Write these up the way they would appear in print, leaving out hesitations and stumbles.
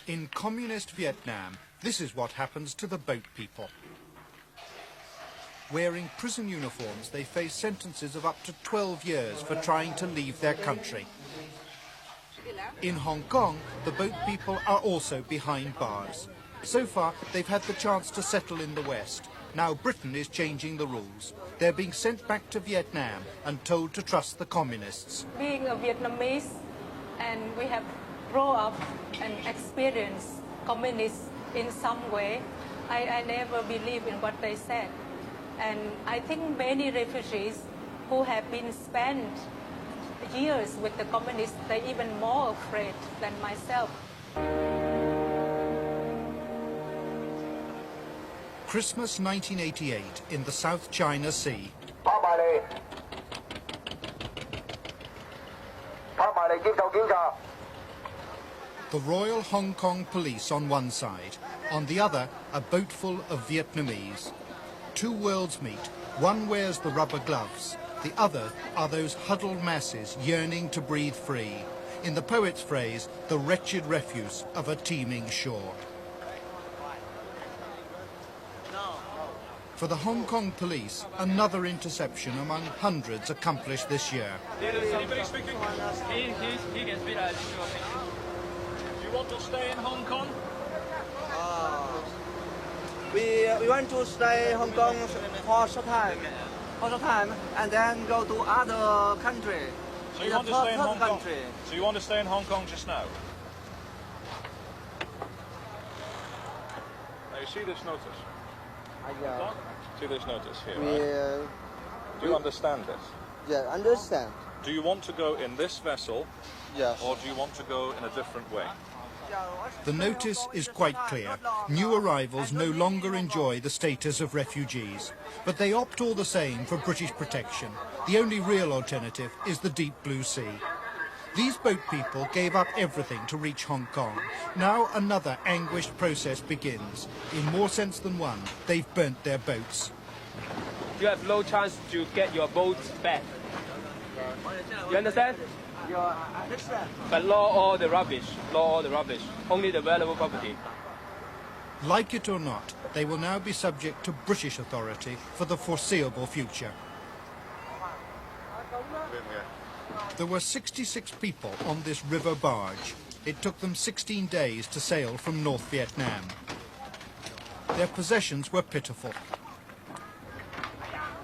In communist Vietnam, this is what happens to the boat people. Wearing prison uniforms, they face sentences of up to 12 years for trying to leave their country. In Hong Kong, the boat people are also behind bars. So far, they've had the chance to settle in the West. Now Britain is changing the rules. They're being sent back to Vietnam and told to trust the communists. Being a Vietnamese, and we have grown up and experienced communists in some way, I never believe in what they said. And I think many refugees who have been spent years with the communists, they're even more afraid than myself. Christmas 1988 in the South China Sea. The Royal Hong Kong Police on one side, on the other a boat full of Vietnamese. Two worlds meet. One wears the rubber gloves. The other are those huddled masses yearning to breathe free. In the poet's phrase, the wretched refuse of a teeming shore. For the Hong Kong police, another interception among hundreds accomplished this year. Anybody speaking? He can speak. Do you want to stay in Hong Kong? We want to stay in Hong Kong for some time, and then go to other country. So you want to stay in Hong Kong? So you want to stay in Hong Kong just now? Now you see this notice? See this notice here, right? Do you understand this? Yeah, understand. Do you want to go in this vessel? Yes. Or do you want to go in a different way? The notice is quite clear. New arrivals no longer enjoy the status of refugees, but they opt all the same for British protection. The only real alternative is the deep blue sea. These boat people gave up everything to reach Hong Kong. Now another anguished process begins. In more sense than one, they've burnt their boats. You have no chance to get your boat back. You understand? But law all the rubbish, only the valuable property. Like it or not, they will now be subject to British authority for the foreseeable future. There were 66 people on this river barge. It took them 16 days to sail from North Vietnam. Their possessions were pitiful.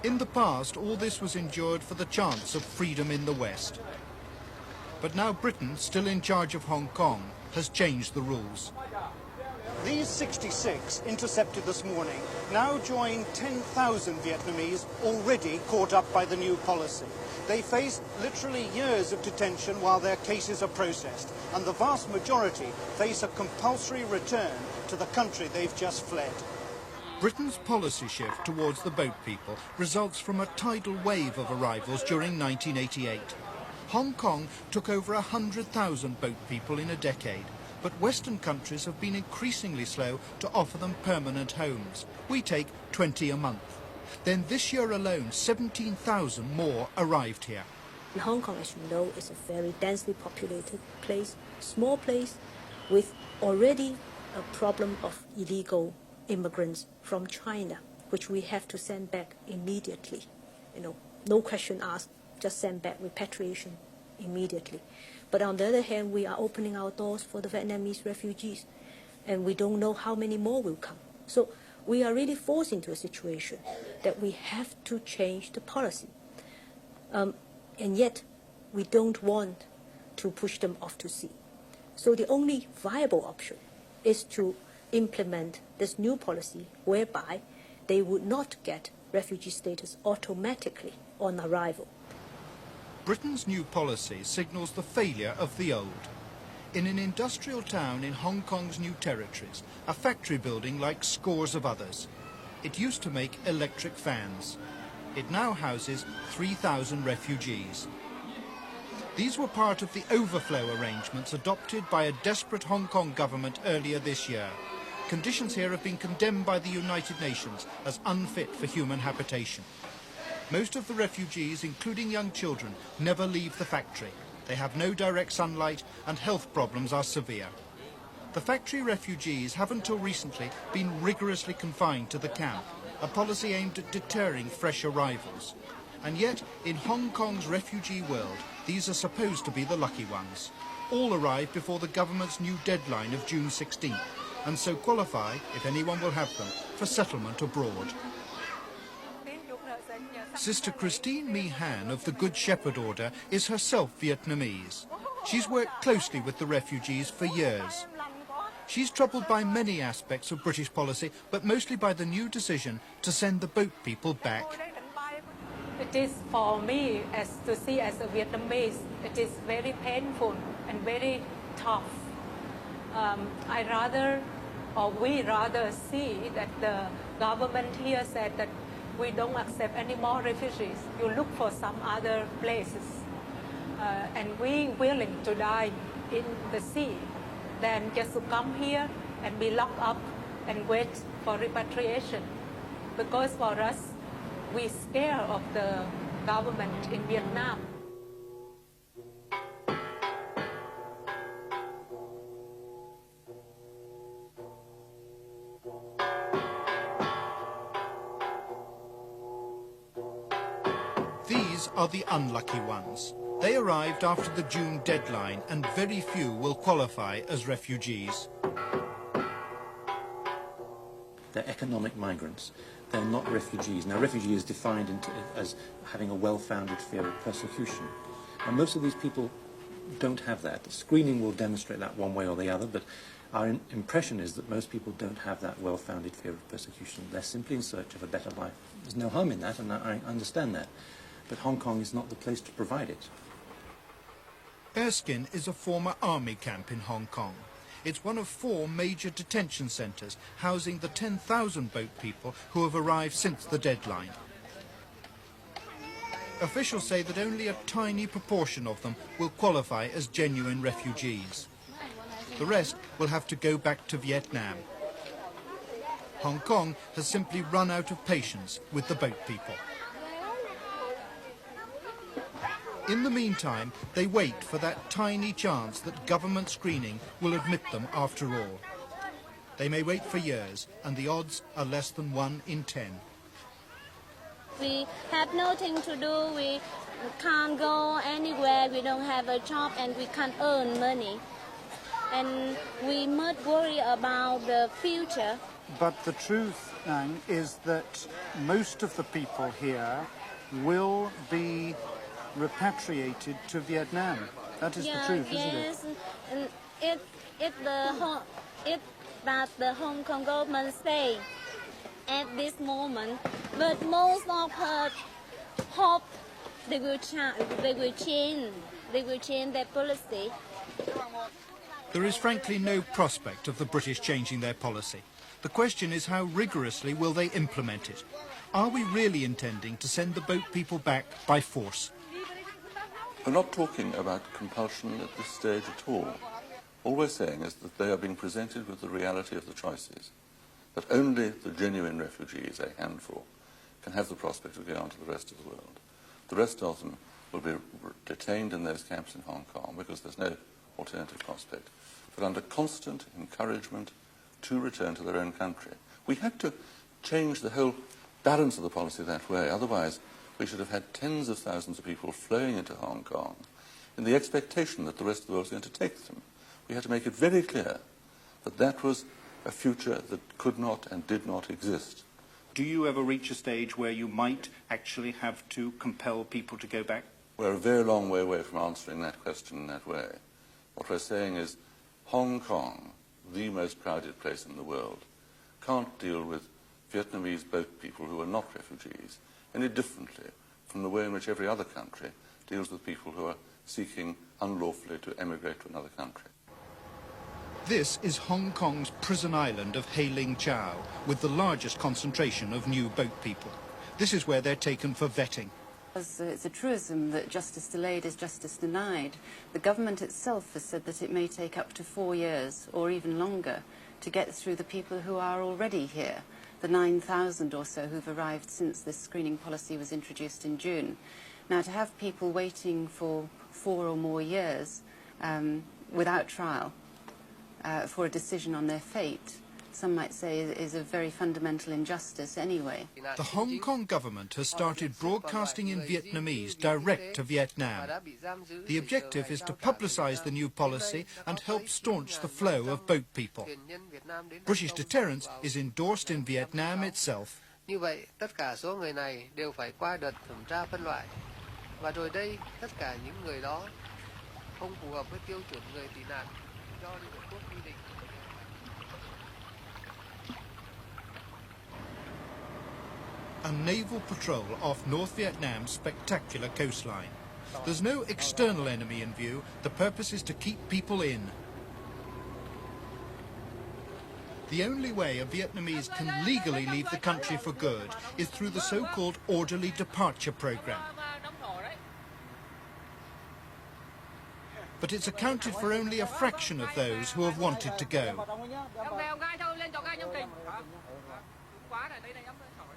In the past, all this was endured for the chance of freedom in the West. But now Britain, still in charge of Hong Kong, has changed the rules. These 66, intercepted this morning, now join 10,000 Vietnamese already caught up by the new policy. They face literally years of detention while their cases are processed, and the vast majority face a compulsory return to the country they've just fled. Britain's policy shift towards the boat people results from a tidal wave of arrivals during 1988. Hong Kong took over 100,000 boat people in a decade, but Western countries have been increasingly slow to offer them permanent homes. We take 20 a month. Then this year alone, 17,000 more arrived here. Hong Kong, as you know, is a very densely populated place, small place, with already a problem of illegal immigrants from China, which we have to send back immediately. No question asked, just send back, repatriation immediately. But on the other hand, we are opening our doors for the Vietnamese refugees, and we don't know how many more will come. So we are really forced into a situation that we have to change the policy. And yet, we don't want to push them off to sea. So the only viable option is to implement this new policy whereby they would not get refugee status automatically on arrival. Britain's new policy signals the failure of the old. In an industrial town in Hong Kong's new territories, a factory building like scores of others. It used to make electric fans. It now houses 3,000 refugees. These were part of the overflow arrangements adopted by a desperate Hong Kong government earlier this year. Conditions here have been condemned by the United Nations as unfit for human habitation. Most of the refugees, including young children, never leave the factory. They have no direct sunlight and health problems are severe. The factory refugees have until recently been rigorously confined to the camp, a policy aimed at deterring fresh arrivals. And yet, in Hong Kong's refugee world, these are supposed to be the lucky ones. All arrive before the government's new deadline of June 16th, and so qualify, if anyone will have them, for settlement abroad. Sister Christine Mi Han of the Good Shepherd Order is herself Vietnamese. She's worked closely with the refugees for years. She's troubled by many aspects of British policy, but mostly by the new decision to send the boat people back. It is for me, as a Vietnamese, it is very painful and very tough. We rather see that the government here said that we don't accept any more refugees. You look for some other places. And we willing to die in the sea than just to come here and be locked up and wait for repatriation. Because for us, we're scared of the government in Vietnam. These are the unlucky ones. They arrived after the June deadline, and very few will qualify as refugees. They're economic migrants. They're not refugees. Now, refugee is defined as having a well-founded fear of persecution. And most of these people don't have that. The screening will demonstrate that one way or the other, but our impression is that most people don't have that well-founded fear of persecution. They're simply in search of a better life. There's no harm in that, and I understand that. But Hong Kong is not the place to provide it. Erskine is a former army camp in Hong Kong. It's one of 4 major detention centres housing the 10,000 boat people who have arrived since the deadline. Officials say that only a tiny proportion of them will qualify as genuine refugees. The rest will have to go back to Vietnam. Hong Kong has simply run out of patience with the boat people. In the meantime, they wait for that tiny chance that government screening will admit them after all. They may wait for years, and the odds are less than 1 in 10. We have nothing to do, we can't go anywhere, we don't have a job, and we can't earn money. And we must worry about the future. But the truth, Nang, is that most of the people here will be repatriated to Vietnam. That is the truth, isn't it? Yes, it's that the Hong Kong government say at this moment, but most of her hope they will change their policy. There is frankly no prospect of the British changing their policy. The question is, how rigorously will they implement it? Are we really intending to send the boat people back by force? We're not talking about compulsion at this stage at all. All we're saying is that they are being presented with the reality of the choices, that only the genuine refugees, a handful, can have the prospect of going on to the rest of the world. The rest of them will be detained in those camps in Hong Kong because there's no alternative prospect, but under constant encouragement to return to their own country. We had to change the whole balance of the policy that way, otherwise we should have had tens of thousands of people flowing into Hong Kong in the expectation that the rest of the world was going to take them. We had to make it very clear that that was a future that could not and did not exist. Do you ever reach a stage where you might actually have to compel people to go back? We're a very long way away from answering that question in that way. What we're saying is Hong Kong, the most crowded place in the world, can't deal with Vietnamese boat people who are not refugees any differently from the way in which every other country deals with people who are seeking unlawfully to emigrate to another country. This is Hong Kong's prison island of Hei Ling Chow, with the largest concentration of new boat people. This is where they're taken for vetting. It's a truism that justice delayed is justice denied. The government itself has said that it may take up to 4 years or even longer to get through the people who are already here, the 9,000 or so who've arrived since this screening policy was introduced in June. Now, to have people waiting for 4 or more years without trial for a decision on their fate, some might say is a very fundamental injustice anyway. The Hong Kong government has started broadcasting in Vietnamese direct to Vietnam. The objective is to publicise the new policy and help staunch the flow of boat people. British deterrence is endorsed in Vietnam itself. Như vậy, tất cả số người này đều phải qua đợt thẩm tra phân loại. Và rồi đây, tất cả những người đó không phù hợp với tiêu chuẩn người tị nạn do Liên Hợp Quốc quy định. A naval patrol off North Vietnam's spectacular coastline. There's no external enemy in view. The purpose is to keep people in. The only way a Vietnamese can legally leave the country for good is through the so-called orderly departure program. But it's accounted for only a fraction of those who have wanted to go.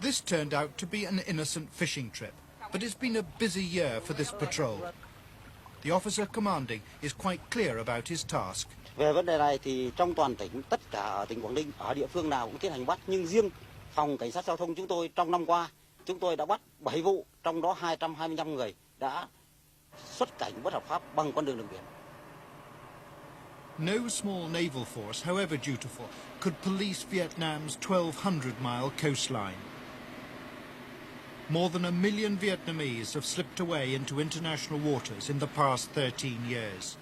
This turned out to be an innocent fishing trip, but it's been a busy year for this patrol. The officer commanding is quite clear about his task. Về vấn đề này thì trong toàn tỉnh, tất cả ở tỉnh Quảng Ninh, ở địa phương nào cũng tiến hành bắt. Nhưng riêng phòng cảnh sát giao thông chúng tôi trong năm qua, chúng tôi đã bắt 7 vụ, trong đó 225 người đã xuất cảnh bất hợp pháp bằng con đường biển. No small naval force, however dutiful, could police Vietnam's 1,200-mile coastline. More than 1 million Vietnamese have slipped away into international waters in the past 13 years.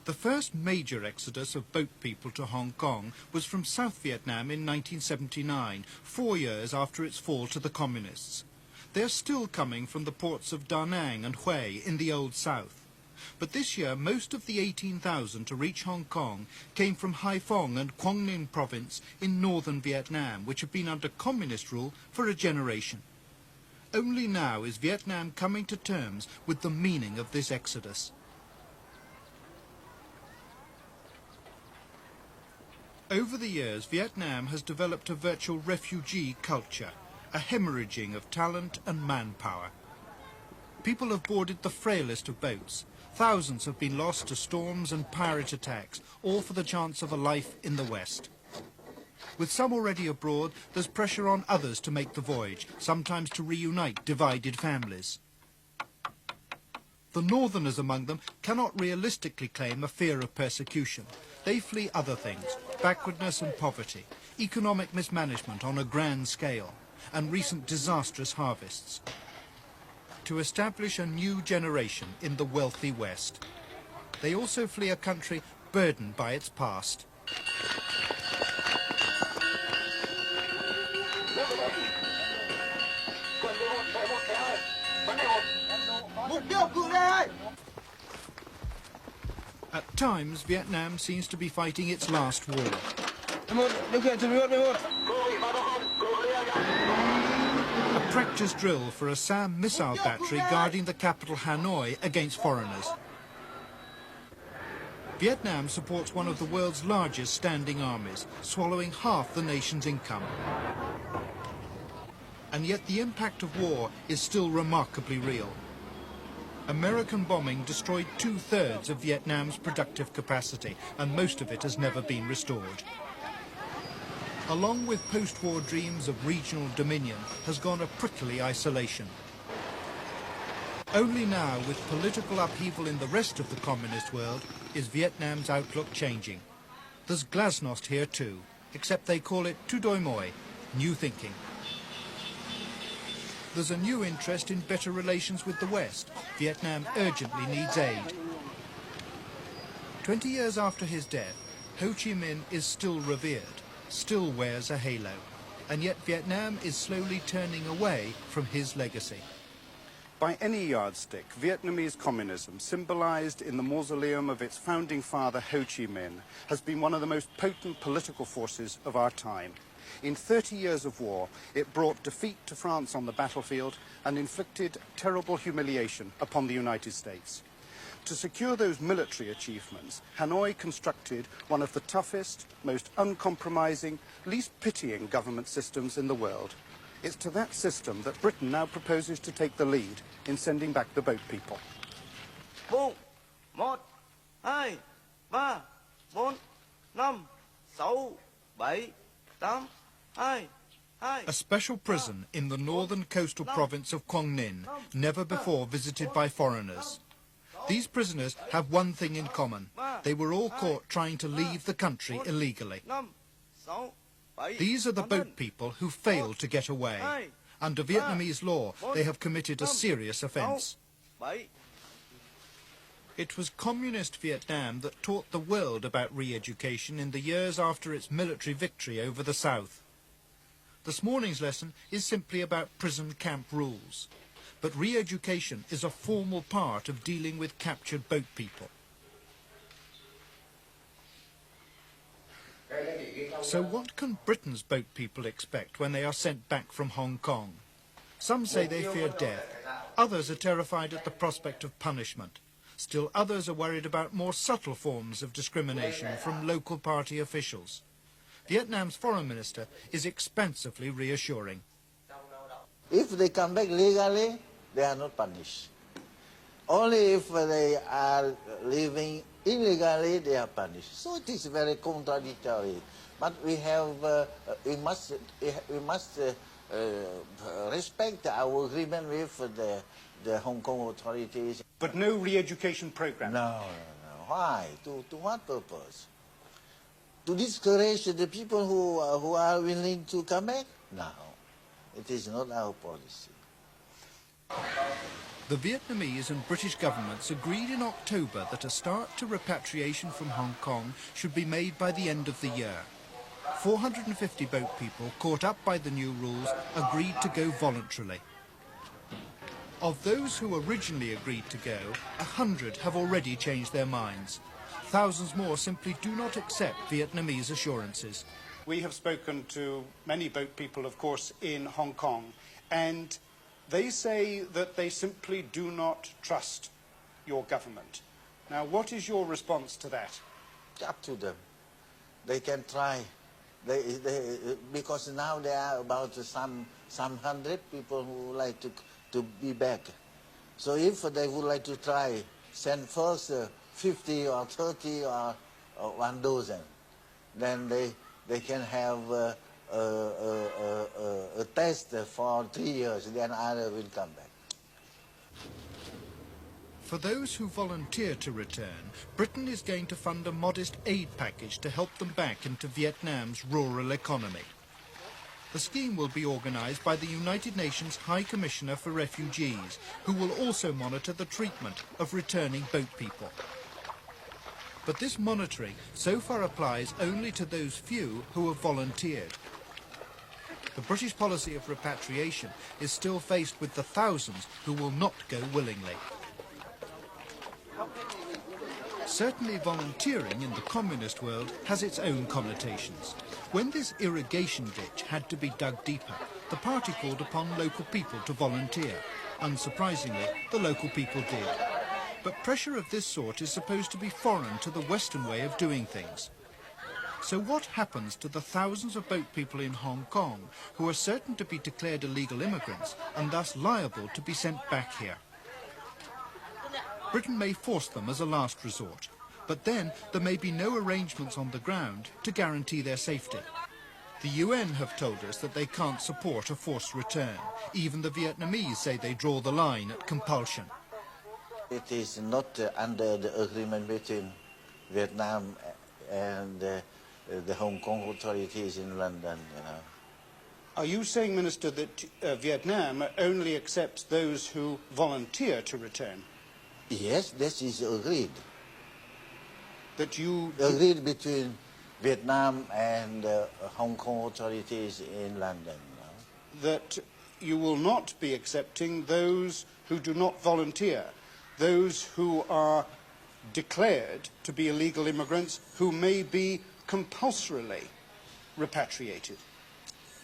The first major exodus of boat people to Hong Kong was from South Vietnam in 1979, 4 years after its fall to the Communists. They're still coming from the ports of Da Nang and Hue in the Old South. But this year, most of the 18,000 to reach Hong Kong came from Haiphong and Quang Ninh province in northern Vietnam, which have been under communist rule for a generation. Only now is Vietnam coming to terms with the meaning of this exodus. Over the years, Vietnam has developed a virtual refugee culture, a hemorrhaging of talent and manpower. People have boarded the frailest of boats. Thousands have been lost to storms and pirate attacks, all for the chance of a life in the West. With some already abroad, there's pressure on others to make the voyage, sometimes to reunite divided families. The northerners among them cannot realistically claim a fear of persecution. They flee other things, backwardness and poverty, economic mismanagement on a grand scale, and recent disastrous harvests. To establish a new generation in the wealthy West. They also flee a country burdened by its past. At times, Vietnam seems to be fighting its last war. A practice drill for a SAM missile battery guarding the capital Hanoi against foreigners. Vietnam supports one of the world's largest standing armies, swallowing half the nation's income. And yet the impact of war is still remarkably real. American bombing destroyed 2/3 of Vietnam's productive capacity, and most of it has never been restored. Along with post-war dreams of regional dominion has gone a prickly isolation. Only now, with political upheaval in the rest of the communist world, is Vietnam's outlook changing. There's glasnost here too, except they call it tu doi moi, new thinking. There's a new interest in better relations with the West. Vietnam urgently needs aid. 20 years after his death, Ho Chi Minh is still revered, still wears a halo, and yet Vietnam is slowly turning away from his legacy. By any yardstick, Vietnamese communism, symbolized in the mausoleum of its founding father Ho Chi Minh, has been one of the most potent political forces of our time. In 30 years of war, it brought defeat to France on the battlefield and inflicted terrible humiliation upon the United States. To secure those military achievements, Hanoi constructed one of the toughest, most uncompromising, least pitying government systems in the world. It's to that system that Britain now proposes to take the lead in sending back the boat people. 4, 1, 2, 3. a special prison in the northern coastal province of Quang Ninh, never before visited by foreigners. These prisoners have one thing in common. They were all caught trying to leave the country illegally. These are the boat people who failed to get away. Under Vietnamese law, they have committed a serious offence. It was communist Vietnam that taught the world about re-education in the years after its military victory over the South. This morning's lesson is simply about prison camp rules. But re-education is a formal part of dealing with captured boat people. So what can Britain's boat people expect when they are sent back from Hong Kong? Some say they fear death. Others are terrified at the prospect of punishment. Still others are worried about more subtle forms of discrimination from local party officials. Vietnam's foreign minister is expansively reassuring. If they come back legally, they are not punished. Only if they are living illegally, they are punished. So it is very contradictory. But we must respect our agreement with the Hong Kong authorities. But no re-education program? No. Why? To what purpose? To discourage the people who are willing to come back? No. It is not our policy. The Vietnamese and British governments agreed in October that a start to repatriation from Hong Kong should be made by the end of the year. 450 boat people caught up by the new rules agreed to go voluntarily. Of those who originally agreed to go, 100 have already changed their minds. Thousands more simply do not accept Vietnamese assurances. We have spoken to many boat people, of course, in Hong Kong, and they say that they simply do not trust your government. Now, what is your response to that? Up to them. They can try. Because now there are about some 100 people who would like to be back. So if they would like to try, send first 50 or 30 or 1 dozen, then they can have a test for 3 years, then others will come back. For those who volunteer to return, Britain is going to fund a modest aid package to help them back into Vietnam's rural economy. The scheme will be organised by the United Nations High Commissioner for Refugees, who will also monitor the treatment of returning boat people. But this monitoring so far applies only to those few who have volunteered. The British policy of repatriation is still faced with the thousands who will not go willingly. Certainly volunteering in the communist world has its own connotations. When this irrigation ditch had to be dug deeper, the party called upon local people to volunteer. Unsurprisingly, the local people did. But pressure of this sort is supposed to be foreign to the Western way of doing things. So what happens to the thousands of boat people in Hong Kong who are certain to be declared illegal immigrants and thus liable to be sent back here? Britain may force them as a last resort, but then there may be no arrangements on the ground to guarantee their safety. The UN have told us that they can't support a forced return. Even the Vietnamese say they draw the line at compulsion. It is not under the agreement between Vietnam and the Hong Kong authorities in London, you know. Are you saying, Minister, that Vietnam only accepts those who volunteer to return? Yes, this is agreed. That you... Agreed between Vietnam and Hong Kong authorities in London. You know? That you will not be accepting those who do not volunteer, those who are declared to be illegal immigrants who may be compulsorily repatriated.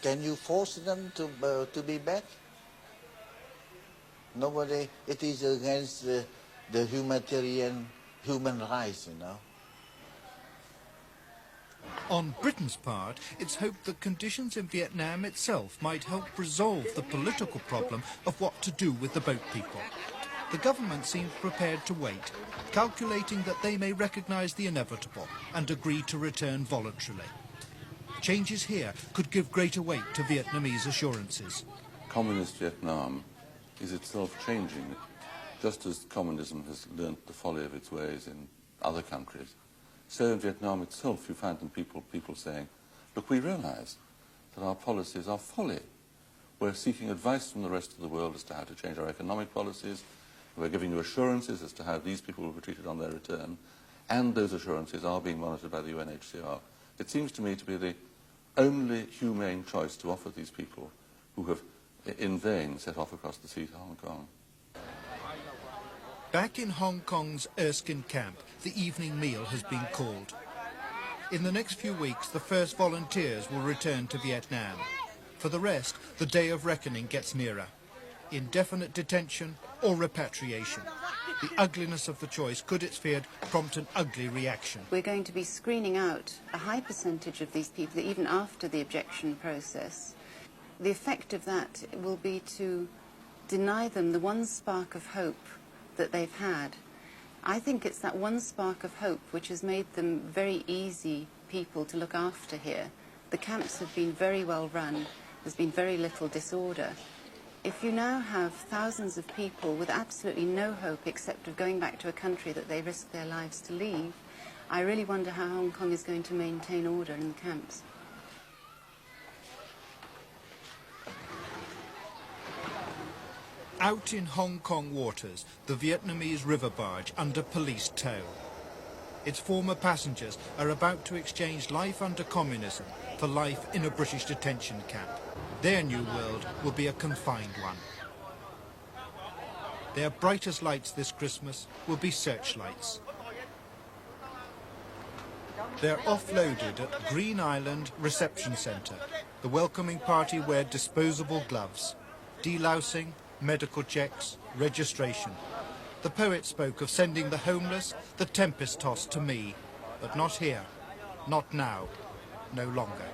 Can you force them to be back? Nobody. It is against the human rights, you know. On Britain's part, it's hoped that conditions in Vietnam itself might help resolve the political problem of what to do with the boat people. The government seems prepared to wait, calculating that they may recognise the inevitable and agree to return voluntarily. changes here could give greater weight to Vietnamese assurances. Communist Vietnam is itself changing, just as communism has learnt the folly of its ways in other countries. So in Vietnam itself, you find people saying, look, we realize that our policies are folly. We're seeking advice from the rest of the world as to how to change our economic policies. We're giving you assurances as to how these people will be treated on their return, and those assurances are being monitored by the UNHCR. It seems to me to be the only humane choice to offer these people who have in vain set off across the sea to Hong Kong. Back in Hong Kong's Erskine camp, the evening meal has been called. In the next few weeks, the first volunteers will return to Vietnam. For the rest, the day of reckoning gets nearer. Indefinite detention or repatriation. The ugliness of the choice could, it's feared, prompt an ugly reaction. We're going to be screening out a high percentage of these people, even after the objection process. The effect of that will be to deny them the one spark of hope that they've had. I think it's that one spark of hope which has made them very easy people to look after here. The camps have been very well run. There's been very little disorder. If you now have thousands of people with absolutely no hope except of going back to a country that they risk their lives to leave, I really wonder how Hong Kong is going to maintain order in the camps. Out in Hong Kong waters, the Vietnamese river barge under police tow. Its former passengers are about to exchange life under communism for life in a British detention camp. Their new world will be a confined one. Their brightest lights this Christmas will be searchlights. They're offloaded at Green Island Reception Centre. The welcoming party wear disposable gloves. Delousing, medical checks, registration. The poet spoke of sending the homeless, the tempest-tossed to me, but not here, not now, no longer.